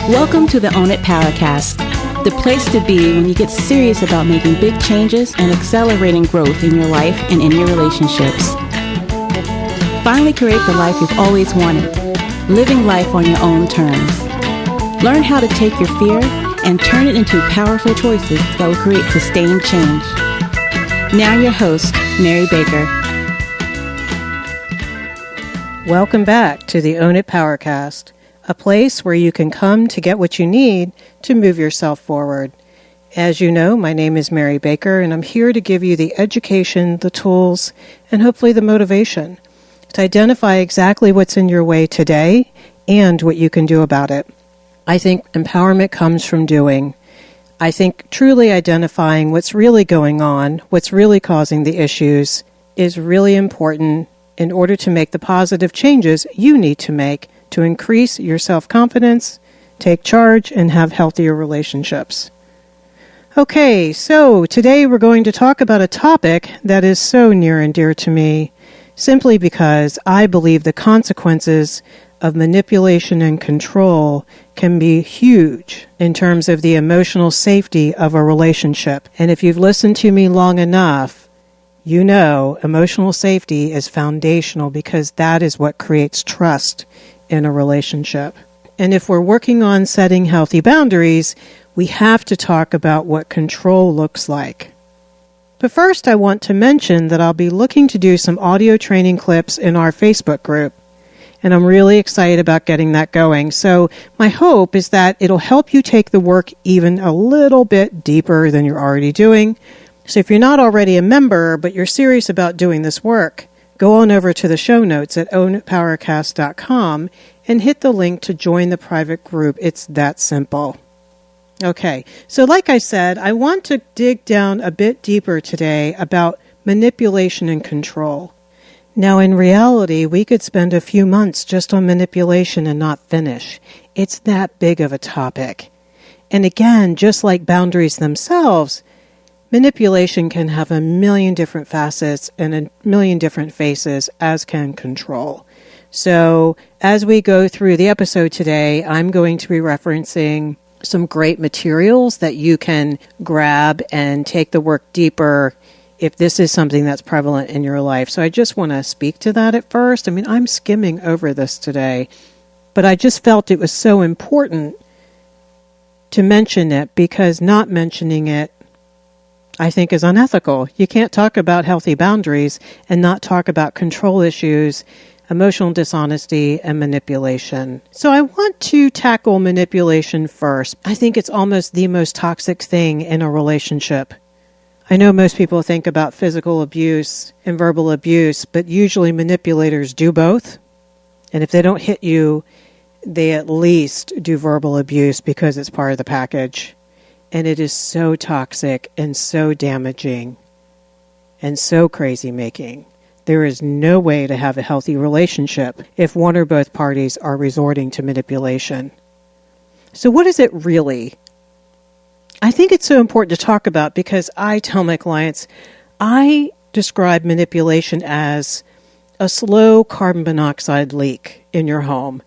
Welcome to the Own It Powercast, the place to be when you get serious about making big changes and accelerating growth in your life and in your relationships. Finally create the life you've always wanted, living life on your own terms. Learn how to take your fear and turn it into powerful choices that will create sustained change. Now your host, Mary Baker. Welcome back to the Own It Powercast, a place where you can come to get what you need to move yourself forward. As you know, my name is Mary Baker, and I'm here to give you the education, the tools, and hopefully the motivation to identify exactly what's in your way today and what you can do about it. I think empowerment comes from doing. I think truly identifying what's really going on, what's really causing the issues, is really important in order to make the positive changes you need to make to increase your self-confidence, take charge, and have healthier relationships. Okay, so today we're going to talk about a topic that is so near and dear to me, simply because I believe the consequences of manipulation and control can be huge in terms of the emotional safety of a relationship. And if you've listened to me long enough, you know emotional safety is foundational because that is what creates trust in a relationship. And if we're working on setting healthy boundaries, we have to talk about what control looks like. But first, I want to mention that I'll be looking to do some audio training clips in our Facebook group. And I'm really excited about getting that going. So my hope is that it'll help you take the work even a little bit deeper than you're already doing. So if you're not already a member, but you're serious about doing this work, go on over to the show notes at ownitpowercast.com and hit the link to join the private group. It's that simple. Okay, so like I said, I want to dig down a bit deeper today about manipulation and control. Now, in reality, we could spend a few months just on manipulation and not finish. It's that big of a topic. And again, just like boundaries themselves, manipulation can have a million different facets and a million different faces, as can control. So as we go through the episode today, I'm going to be referencing some great materials that you can grab and take the work deeper if this is something that's prevalent in your life. So I just want to speak to that at first. I mean, I'm skimming over this today, but I just felt it was so important to mention it because not mentioning it, I think, is unethical. You can't talk about healthy boundaries and not talk about control issues, emotional dishonesty, and manipulation. So I want to tackle manipulation first. I think it's almost the most toxic thing in a relationship. I know most people think about physical abuse and verbal abuse, but usually manipulators do both. And if they don't hit you, they at least do verbal abuse because it's part of the package. And it is so toxic and so damaging and so crazy-making. There is no way to have a healthy relationship if one or both parties are resorting to manipulation. So what is it really? I think it's so important to talk about because I tell my clients, I describe manipulation as a slow carbon monoxide leak in your home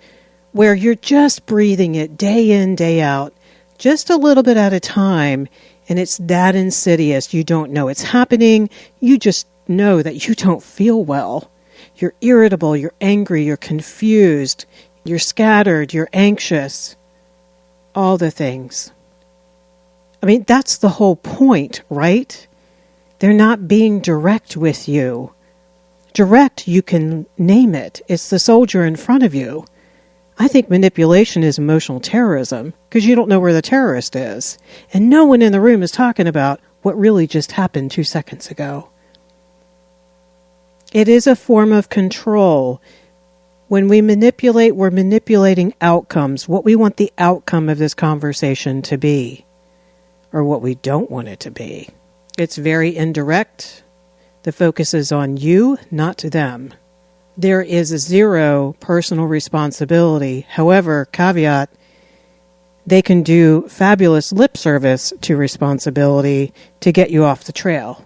where you're just breathing it day in, day out, just a little bit at a time, and it's that insidious. You don't know it's happening. You just know that you don't feel well. You're irritable, you're angry, you're confused, you're scattered, you're anxious, all the things. I mean, that's the whole point, right? They're not being direct with you. Direct, you can name it. It's the soldier in front of you. I think manipulation is emotional terrorism because you don't know where the terrorist is. And no one in the room is talking about what really just happened 2 seconds ago. It is a form of control. When we manipulate, we're manipulating outcomes, what we want the outcome of this conversation to be, or what we don't want it to be. It's very indirect. The focus is on you, not them. There is zero personal responsibility. However, caveat, they can do fabulous lip service to responsibility to get you off the trail,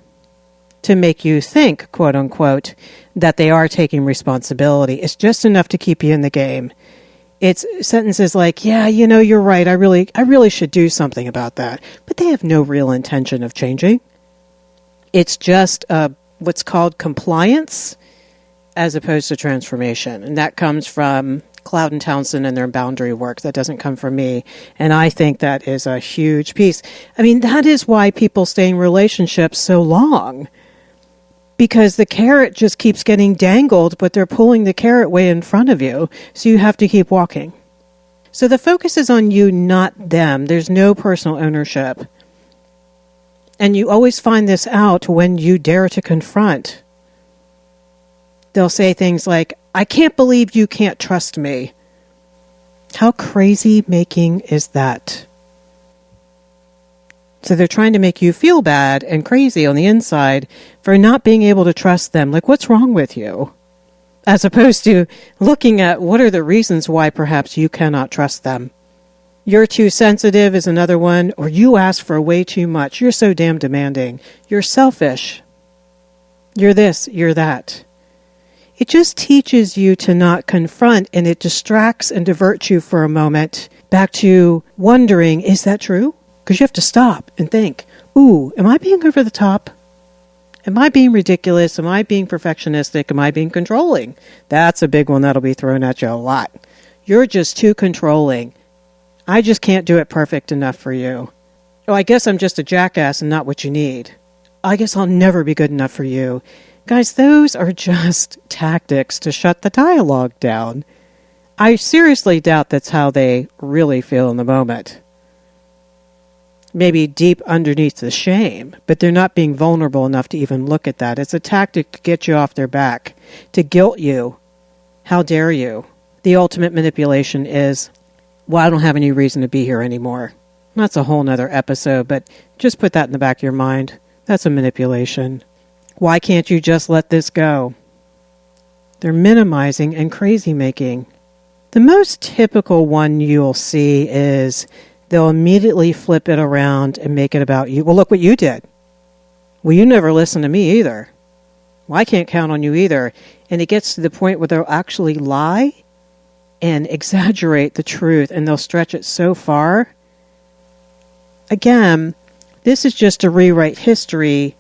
to make you think, quote unquote, that they are taking responsibility. It's just enough to keep you in the game. It's sentences like, yeah, you're right. I really should do something about that. But they have no real intention of changing. It's just what's called compliance as opposed to transformation. And that comes from Cloud and Townsend and their boundary work. That doesn't come from me. And I think that is a huge piece. I mean, that is why people stay in relationships so long. Because the carrot just keeps getting dangled, but they're pulling the carrot way in front of you. So you have to keep walking. So the focus is on you, not them. There's no personal ownership. And you always find this out when you dare to confront. They'll say things like, I can't believe you can't trust me. How crazy making is that? So they're trying to make you feel bad and crazy on the inside for not being able to trust them. Like, what's wrong with you? As opposed to looking at what are the reasons why perhaps you cannot trust them. You're too sensitive is another one, or you ask for way too much. You're so damn demanding. You're selfish. You're this, you're that. It just teaches you to not confront, and it distracts and diverts you for a moment back to wondering, is that true? Because you have to stop and think, ooh, am I being over the top? Am I being ridiculous? Am I being perfectionistic? Am I being controlling? That's a big one that'll be thrown at you a lot. You're just too controlling. I just can't do it perfect enough for you. Oh, I guess I'm just a jackass and not what you need. I guess I'll never be good enough for you. Guys, those are just tactics to shut the dialogue down. I seriously doubt that's how they really feel in the moment. Maybe deep underneath the shame, but they're not being vulnerable enough to even look at that. It's a tactic to get you off their back, to guilt you. How dare you? The ultimate manipulation is, well, I don't have any reason to be here anymore. That's a whole nother episode, but just put that in the back of your mind. That's a manipulation. Why can't you just let this go? They're minimizing and crazy making. The most typical one you'll see is they'll immediately flip it around and make it about you. Well, look what you did. Well, you never listened to me either. Well, I can't count on you either. And it gets to the point where they'll actually lie and exaggerate the truth, and they'll stretch it so far. Again, this is just to rewrite history,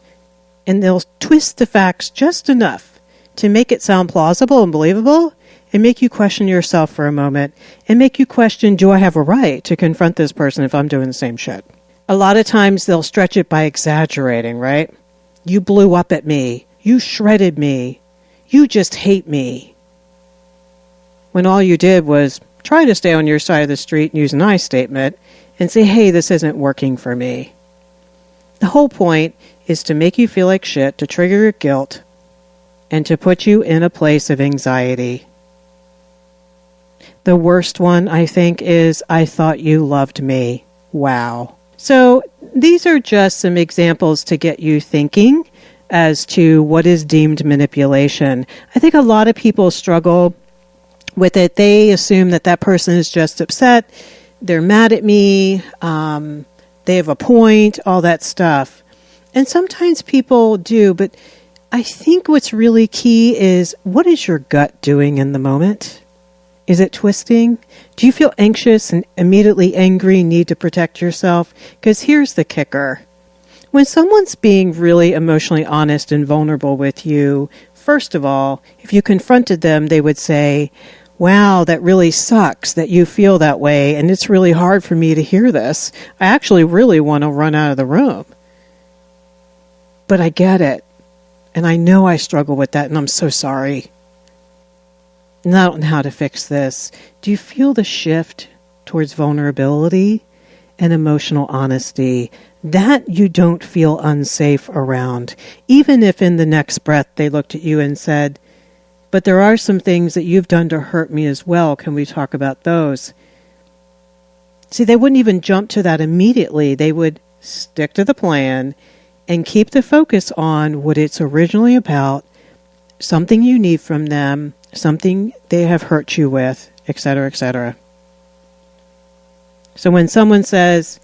and they'll twist the facts just enough to make it sound plausible and believable, and make you question yourself for a moment, and make you question, do I have a right to confront this person if I'm doing the same shit? A lot of times they'll stretch it by exaggerating, right? You blew up at me. You shredded me. You just hate me. When all you did was try to stay on your side of the street and use an I statement and say, hey, this isn't working for me. The whole point is to make you feel like shit, to trigger your guilt, and to put you in a place of anxiety. The worst one, I think, is, I thought you loved me. Wow. So these are just some examples to get you thinking as to what is deemed manipulation. I think a lot of people struggle with it. They assume that that person is just upset. They're mad at me. They have a point, all that stuff. And sometimes people do, but I think what's really key is, what is your gut doing in the moment? Is it twisting? Do you feel anxious and immediately angry, need to protect yourself? Because here's the kicker. When someone's being really emotionally honest and vulnerable with you, first of all, if you confronted them, they would say, wow, that really sucks that you feel that way, and it's really hard for me to hear this. I actually really want to run out of the room. But I get it, and I know I struggle with that, and I'm so sorry. And I don't know how to fix this. Do you feel the shift towards vulnerability and emotional honesty? That you don't feel unsafe around, even if in the next breath they looked at you and said, but there are some things that you've done to hurt me as well. Can we talk about those? See, they wouldn't even jump to that immediately. They would stick to the plan and keep the focus on what it's originally about, something you need from them, something they have hurt you with, etc., etc. So when someone says,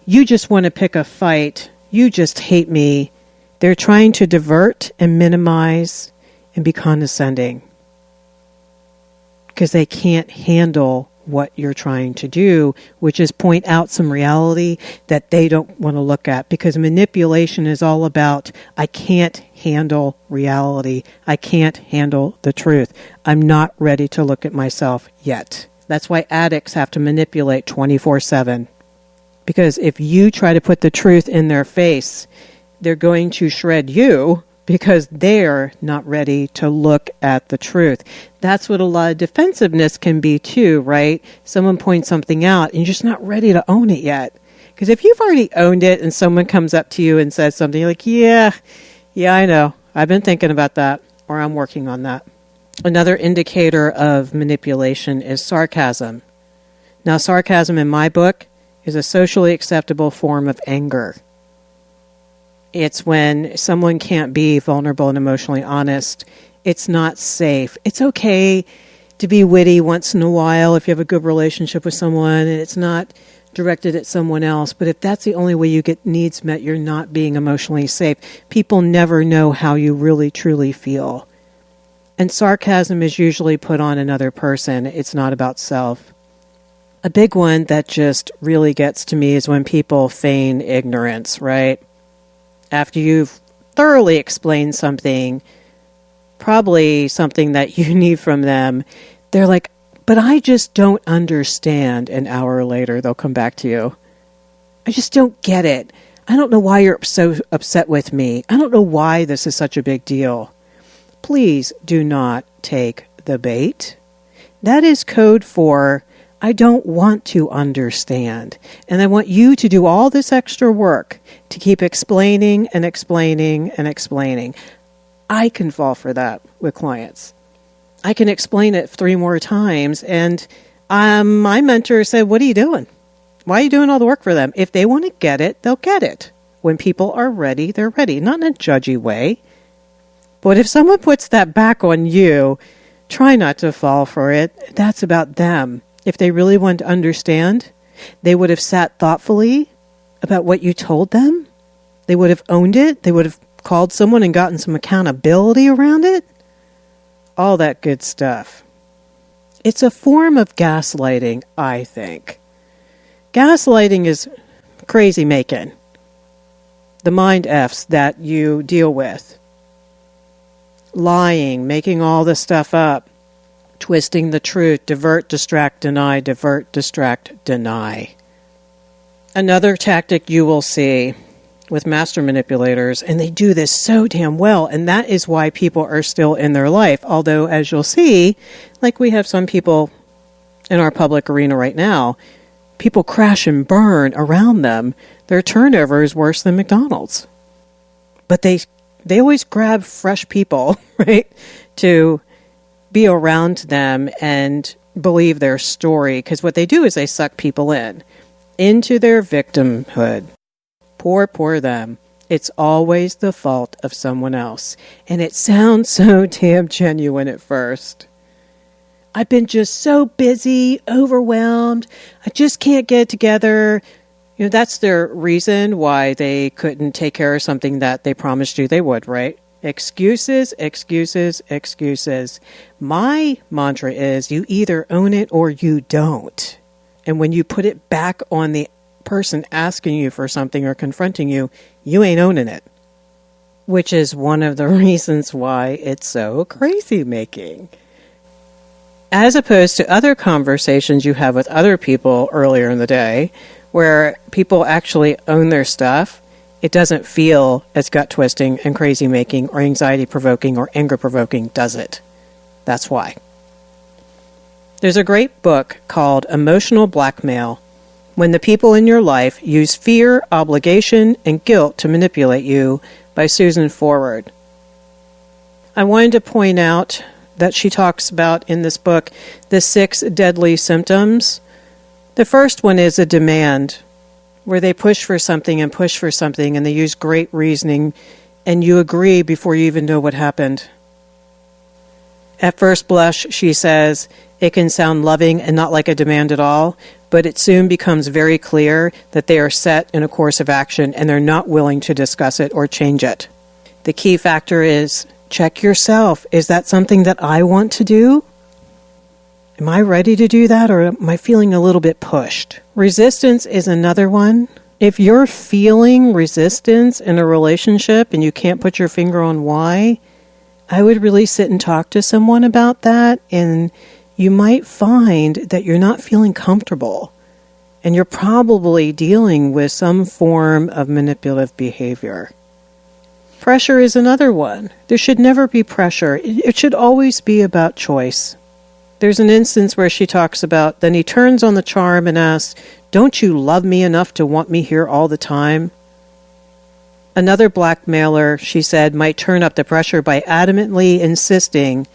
you just want to pick a fight, you just hate me, they're trying to divert and minimize and be condescending because they can't handle what you're trying to do, which is point out some reality that they don't want to look at, because manipulation is all about, I can't handle reality. I can't handle the truth. I'm not ready to look at myself yet. That's why addicts have to manipulate 24/7. Because if you try to put the truth in their face, they're going to shred you because they're not ready to look at the truth. That's what a lot of defensiveness can be too, right? Someone points something out and you're just not ready to own it yet. Because if you've already owned it and someone comes up to you and says something, you're like, yeah, I know. I've been thinking about that, or I'm working on that. Another indicator of manipulation is sarcasm. Now, sarcasm in my book is a socially acceptable form of anger. It's when someone can't be vulnerable and emotionally honest. It's not safe. It's okay to be witty once in a while if you have a good relationship with someone and it's not directed at someone else. But if that's the only way you get needs met, you're not being emotionally safe. People never know how you really truly feel. And sarcasm is usually put on another person. It's not about self. A big one that just really gets to me is when people feign ignorance, right? After you've thoroughly explained something, probably something that you need from them, they're like, but I just don't understand. An hour later, they'll come back to you. I just don't get it. I don't know why you're so upset with me. I don't know why this is such a big deal. Please do not take the bait. That is code for, I don't want to understand. And I want you to do all this extra work to keep explaining and explaining and explaining. I can fall for that with clients. I can explain it 3 more times. And my mentor said, what are you doing? Why are you doing all the work for them? If they want to get it, they'll get it. When people are ready, they're ready. Not in a judgy way. But if someone puts that back on you, try not to fall for it. That's about them. If they really want to understand, they would have sat thoughtfully about what you told them. They would have owned it. They would have called someone and gotten some accountability around it. All that good stuff. It's a form of gaslighting, I think. Gaslighting is crazy making. The mind F's that you deal with. Lying, making all this stuff up. Twisting the truth, divert, distract, deny, divert, distract, deny. Another tactic you will see with master manipulators, and they do this so damn well, and that is why people are still in their life. Although, as you'll see, like we have some people in our public arena right now, people crash and burn around them. Their turnover is worse than McDonald's. But they always grab fresh people, right, to be around them and believe their story, because what they do is they suck people into their victimhood. Poor them. It's always the fault of someone else. And it sounds so damn genuine at first. I've been just so busy, overwhelmed. I just can't get it together. You know, that's their reason why they couldn't take care of something that they promised you they would, right? Excuses, excuses, excuses. My mantra is you either own it or you don't. And when you put it back on the person asking you for something or confronting you, you ain't owning it. Which is one of the reasons why it's so crazy making. As opposed to other conversations you have with other people earlier in the day, where people actually own their stuff, it doesn't feel as gut-twisting and crazy-making or anxiety-provoking or anger-provoking, does it? That's why. There's a great book called Emotional Blackmail: When the People in Your Life Use Fear, Obligation, and Guilt to Manipulate You, by Susan Forward. I wanted to point out that she talks about in this book the 6 deadly symptoms. The first one is a demand, where they push for something and push for something, and they use great reasoning, and you agree before you even know what happened. At first blush, she says, it can sound loving and not like a demand at all, but it soon becomes very clear that they are set in a course of action and they're not willing to discuss it or change it. The key factor is, check yourself. Is that something that I want to do? Am I ready to do that, or am I feeling a little bit pushed? Resistance is another one. If you're feeling resistance in a relationship and you can't put your finger on why, I would really sit and talk to someone about that, and you might find that you're not feeling comfortable, and you're probably dealing with some form of manipulative behavior. Pressure is another one. There should never be pressure. It should always be about choice. There's an instance where she talks about, then he turns on the charm and asks, "Don't you love me enough to want me here all the time?" Another blackmailer, she said, might turn up the pressure by adamantly insisting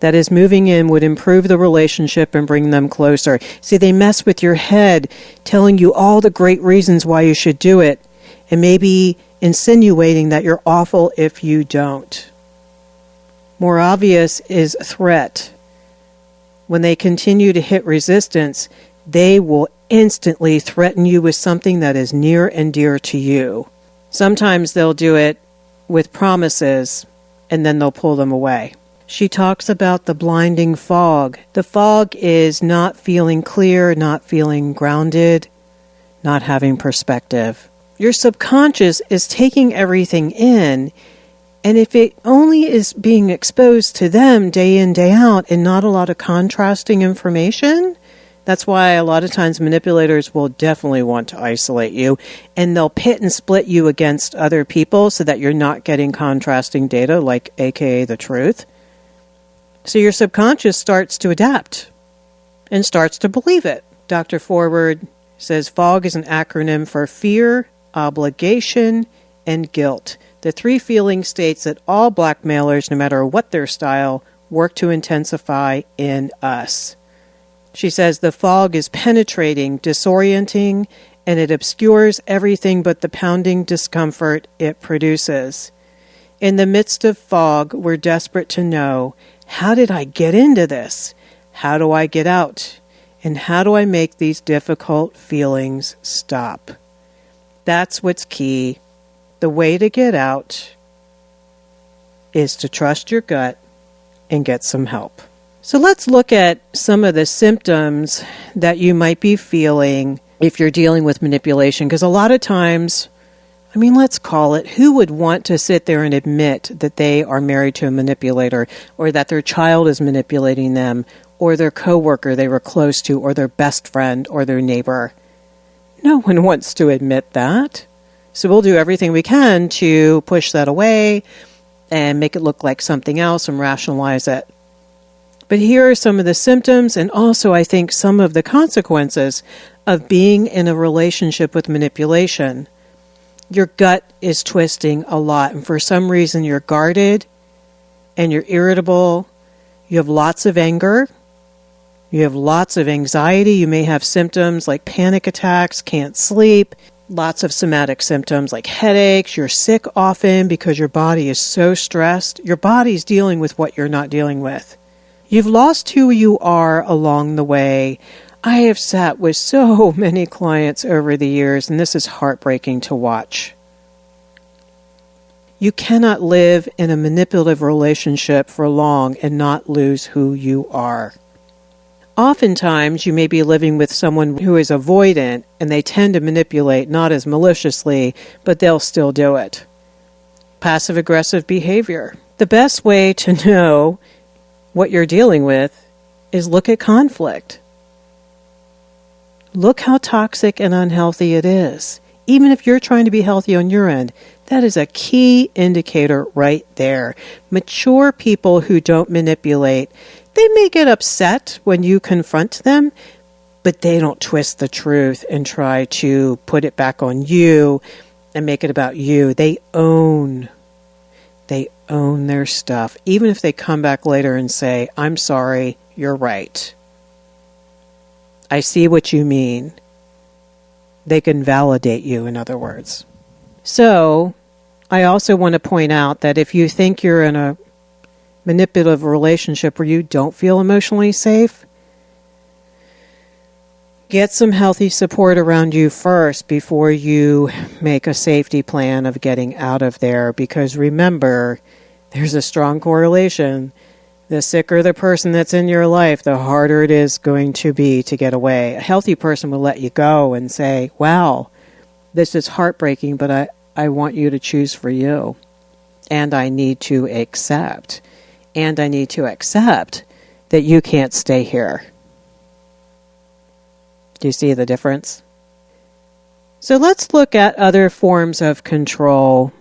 that his moving in would improve the relationship and bring them closer. See, they mess with your head, telling you all the great reasons why you should do it, and maybe insinuating that you're awful if you don't. More obvious is threat. When they continue to hit resistance, they will instantly threaten you with something that is near and dear to you. Sometimes they'll do it with promises, and then they'll pull them away. She talks about the blinding fog. The fog is not feeling clear, not feeling grounded, not having perspective. Your subconscious is taking everything in, and if it only is being exposed to them day in, day out, and not a lot of contrasting information, that's why a lot of times manipulators will definitely want to isolate you, and they'll pit and split you against other people so that you're not getting contrasting data, like aka the truth. So your subconscious starts to adapt and starts to believe it. Dr. Forward says fog is an acronym for fear, obligation, and guilt. The three feeling states that all blackmailers, no matter what their style, work to intensify in us. She says the fog is penetrating, disorienting, and it obscures everything but the pounding discomfort it produces. In the midst of fog, we're desperate to know, how did I get into this? How do I get out? And how do I make these difficult feelings stop? That's what's key. The way to get out is to trust your gut and get some help. So let's look at some of the symptoms that you might be feeling if you're dealing with manipulation. Because a lot of times, let's call it, who would want to sit there and admit that they are married to a manipulator, or that their child is manipulating them, or their coworker they were close to, or their best friend, or their neighbor? No one wants to admit that. So we'll do everything we can to push that away and make it look like something else and rationalize it. But here are some of the symptoms, and also I think some of the consequences of being in a relationship with manipulation. Your gut is twisting a lot, and for some reason you're guarded and you're irritable. You have lots of anger. You have lots of anxiety. You may have symptoms like panic attacks, can't sleep, lots of somatic symptoms like headaches. You're sick often because your body is so stressed. Your body's dealing with what you're not dealing with. You've lost who you are along the way. I have sat with so many clients over the years, and this is heartbreaking to watch. You cannot live in a manipulative relationship for long and not lose who you are. Oftentimes, you may be living with someone who is avoidant, and they tend to manipulate, not as maliciously, but they'll still do it. Passive-aggressive behavior. The best way to know what you're dealing with is look at conflict. Look how toxic and unhealthy it is. Even if you're trying to be healthy on your end, that is a key indicator right there. Mature people who don't manipulate, they may get upset when you confront them, but they don't twist the truth and try to put it back on you and make it about you. They own their stuff, even if they come back later and say, "I'm sorry, you're right. I see what you mean." They can validate you, in other words. So, I also want to point out that if you think you're in a manipulative relationship where you don't feel emotionally safe, get some healthy support around you first before you make a safety plan of getting out of there. Because remember, there's a strong correlation The sicker the person that's in your life, the harder it is going to be to get away. A healthy person will let you go and say, wow, this is heartbreaking, but I want you to choose for you. And I need to accept. And I need to accept that you can't stay here. Do you see the difference? So let's look at other forms of control.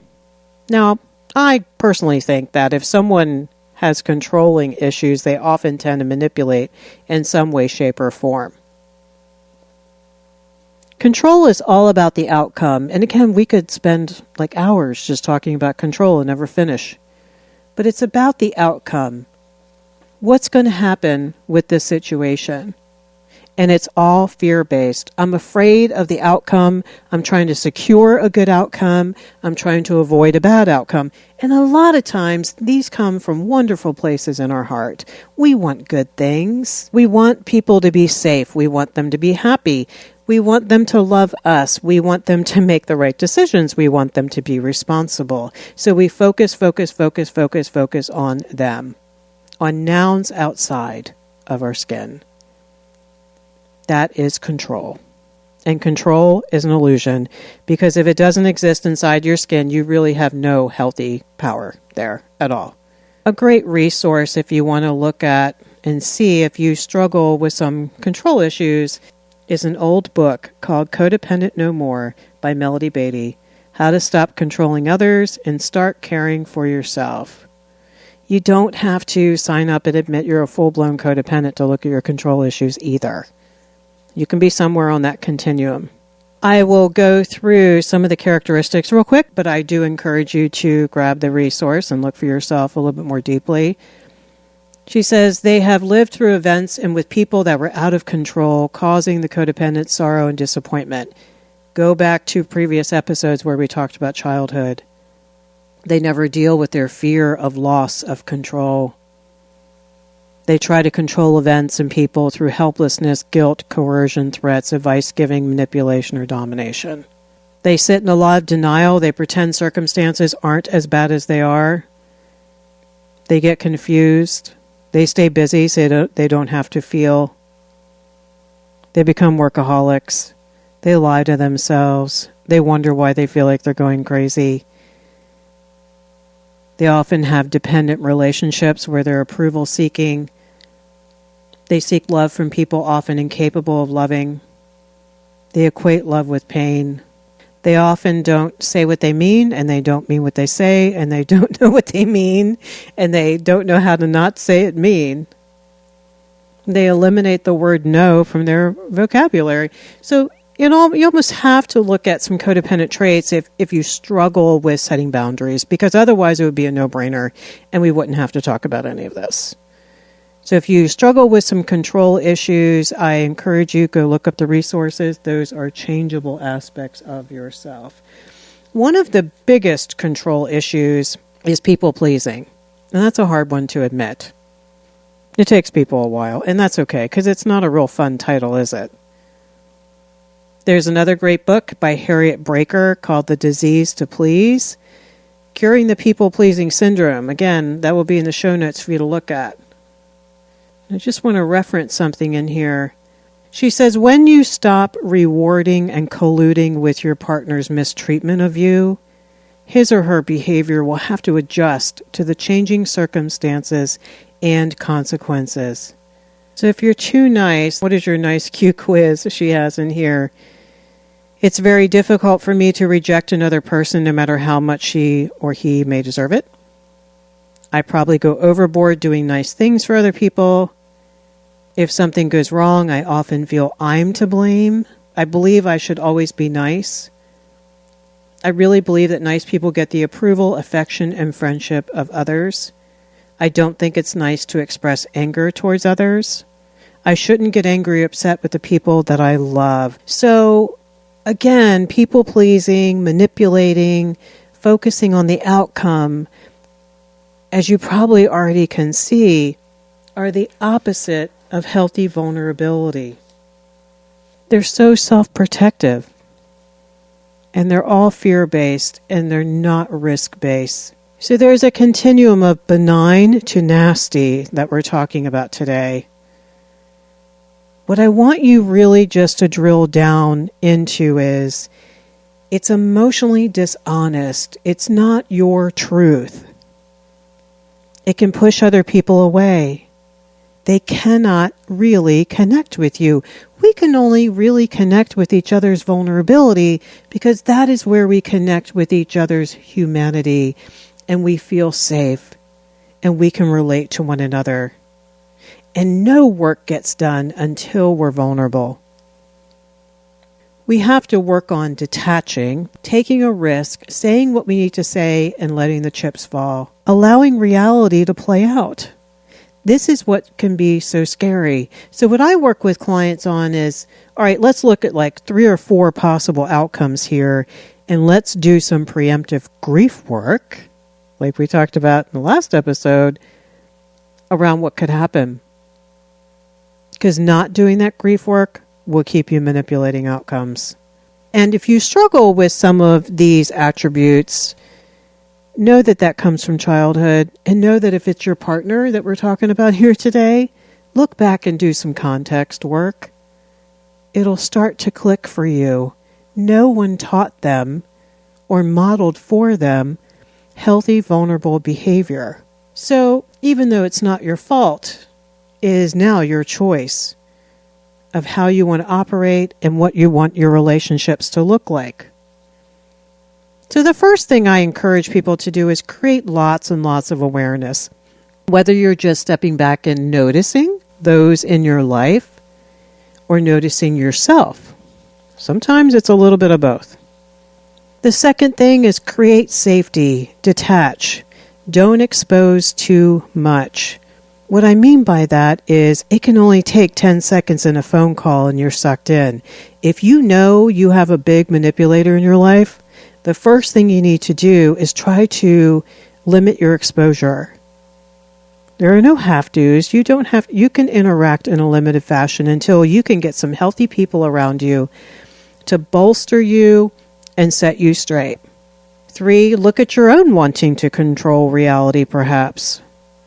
Now, I personally think that if someone has controlling issues, they often tend to manipulate in some way, shape, or form. Control is all about the outcome. And again, we could spend like hours just talking about control and never finish. But it's about the outcome. What's going to happen with this situation? And it's all fear-based. I'm afraid of the outcome. I'm trying to secure a good outcome. I'm trying to avoid a bad outcome. And a lot of times, these come from wonderful places in our heart. We want good things. We want people to be safe. We want them to be happy. We want them to love us. We want them to make the right decisions. We want them to be responsible. So we focus on them, on nouns outside of our skin. That is control. And control is an illusion, because if it doesn't exist inside your skin, you really have no healthy power there at all. A great resource if you want to look at and see if you struggle with some control issues is an old book called Codependent No More by Melody Beattie, How to Stop Controlling Others and Start Caring for Yourself. You don't have to sign up and admit you're a full-blown codependent to look at your control issues either. You can be somewhere on that continuum. I will go through some of the characteristics real quick, but I do encourage you to grab the resource and look for yourself a little bit more deeply. She says they have lived through events and with people that were out of control, causing the codependent sorrow and disappointment. Go back to previous episodes where we talked about childhood. They never deal with their fear of loss of control. They try to control events and people through helplessness, guilt, coercion, threats, advice-giving, manipulation, or domination. They sit in a lot of denial. They pretend circumstances aren't as bad as they are. They get confused. They stay busy so they don't have to feel. They become workaholics. They lie to themselves. They wonder why they feel like they're going crazy. They often have dependent relationships where they're approval-seeking. They seek love from people often incapable of loving. They equate love with pain. They often don't say what they mean, and they don't mean what they say, and they don't know what they mean, and they don't know how to not say it mean. They eliminate the word no from their vocabulary. So, you almost have to look at some codependent traits if you struggle with setting boundaries, because otherwise it would be a no-brainer, and we wouldn't have to talk about any of this. So if you struggle with some control issues, I encourage you, go look up the resources. Those are changeable aspects of yourself. One of the biggest control issues is people-pleasing. And that's a hard one to admit. It takes people a while, and that's okay, because it's not a real fun title, is it? There's another great book by Harriet Breaker called The Disease to Please. Curing the People-Pleasing Syndrome. Again, that will be in the show notes for you to look at. I just want to reference something in here. She says, when you stop rewarding and colluding with your partner's mistreatment of you, his or her behavior will have to adjust to the changing circumstances and consequences. So if you're too nice, what is your nice Q quiz she has in here? It's very difficult for me to reject another person no matter how much she or he may deserve it. I probably go overboard doing nice things for other people. If something goes wrong, I often feel I'm to blame. I believe I should always be nice. I really believe that nice people get the approval, affection, and friendship of others. I don't think it's nice to express anger towards others. I shouldn't get angry or upset with the people that I love. So, again, people-pleasing, manipulating, focusing on the outcome, as you probably already can see, are the opposite of healthy vulnerability. They're so self-protective, and they're all fear-based, and they're not risk-based. So there's a continuum of benign to nasty that we're talking about today. What I want you really just to drill down into is it's emotionally dishonest. It's not your truth. It can push other people away. They cannot really connect with you. We can only really connect with each other's vulnerability because that is where we connect with each other's humanity and we feel safe and we can relate to one another. And no work gets done until we're vulnerable. We have to work on detaching, taking a risk, saying what we need to say, and letting the chips fall. Allowing reality to play out. This is what can be so scary. So what I work with clients on is, all right, let's look at like 3 or 4 possible outcomes here, and let's do some preemptive grief work, like we talked about in the last episode, around what could happen. Because not doing that grief work will keep you manipulating outcomes. And if you struggle with some of these attributes, know that that comes from childhood, and know that if it's your partner that we're talking about here today, look back and do some context work. It'll start to click for you. No one taught them or modeled for them healthy, vulnerable behavior. So even though it's not your fault, it is now your choice of how you want to operate and what you want your relationships to look like. So the first thing I encourage people to do is create lots and lots of awareness. Whether you're just stepping back and noticing those in your life or noticing yourself. Sometimes it's a little bit of both. The second thing is create safety, detach. Don't expose too much. What I mean by that is it can only take 10 seconds in a phone call and you're sucked in. If you know you have a big manipulator in your life, the first thing you need to do is try to limit your exposure. There are no have-tos. You can interact in a limited fashion until you can get some healthy people around you to bolster you and set you straight. 3, look at your own wanting to control reality, perhaps.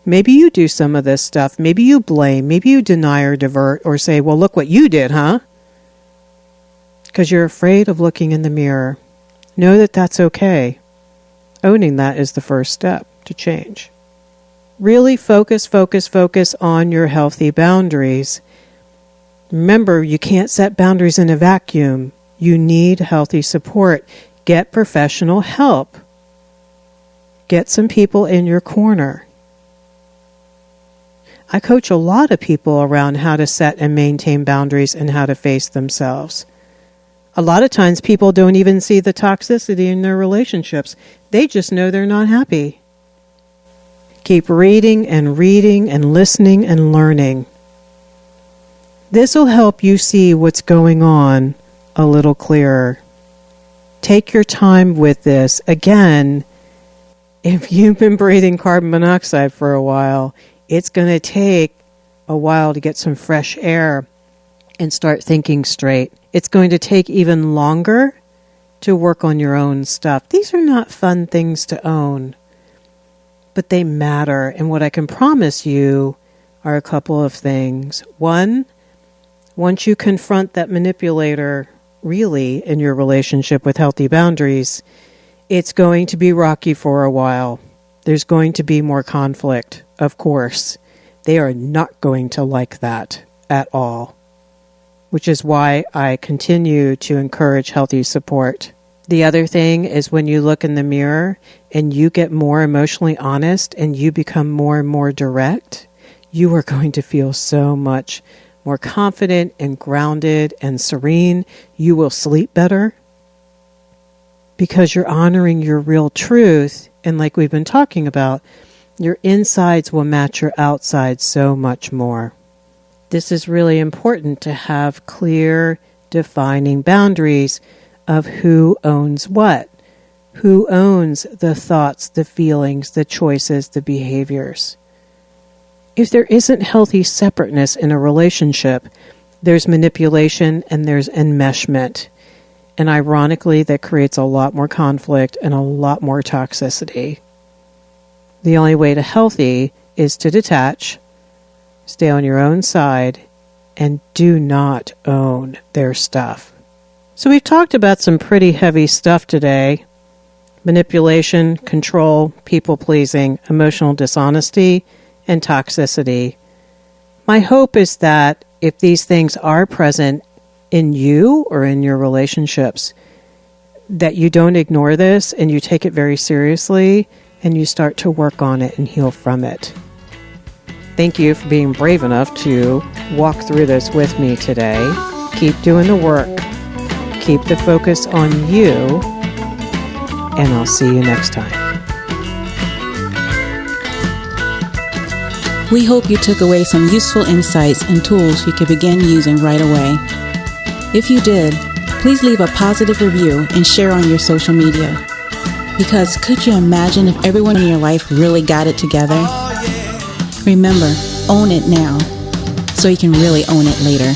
Maybe you do some of this stuff. Maybe you blame. Maybe you deny or divert or say, well, look what you did, huh? Because you're afraid of looking in the mirror. Know that that's okay. Owning that is the first step to change. Really focus on your healthy boundaries. Remember, you can't set boundaries in a vacuum. You need healthy support. Get professional help. Get some people in your corner. I coach a lot of people around how to set and maintain boundaries and how to face themselves. A lot of times people don't even see the toxicity in their relationships. They just know they're not happy. Keep reading and listening and learning. This will help you see what's going on a little clearer. Take your time with this. Again, if you've been breathing carbon monoxide for a while, it's going to take a while to get some fresh air and start thinking straight. It's going to take even longer to work on your own stuff. These are not fun things to own, but they matter. And what I can promise you are a couple of things. 1, once you confront that manipulator really in your relationship with healthy boundaries, it's going to be rocky for a while. There's going to be more conflict, of course. They are not going to like that at all, which is why I continue to encourage healthy support. The other thing is when you look in the mirror and you get more emotionally honest and you become more and more direct, you are going to feel so much more confident and grounded and serene. You will sleep better because you're honoring your real truth. And like we've been talking about, your insides will match your outsides so much more. This is really important to have clear, defining boundaries of who owns what. Who owns the thoughts, the feelings, the choices, the behaviors. If there isn't healthy separateness in a relationship, there's manipulation and there's enmeshment. And ironically, that creates a lot more conflict and a lot more toxicity. The only way to healthy is to detach, stay on your own side, and do not own their stuff. So we've talked about some pretty heavy stuff today. Manipulation, control, people-pleasing, emotional dishonesty, and toxicity. My hope is that if these things are present in you or in your relationships, that you don't ignore this and you take it very seriously and you start to work on it and heal from it. Thank you for being brave enough to walk through this with me today. Keep doing the work. Keep the focus on you, and I'll see you next time. We hope you took away some useful insights and tools you could begin using right away. If you did, please leave a positive review and share on your social media. Because could you imagine if everyone in your life really got it together? Remember, own it now, so you can really own it later.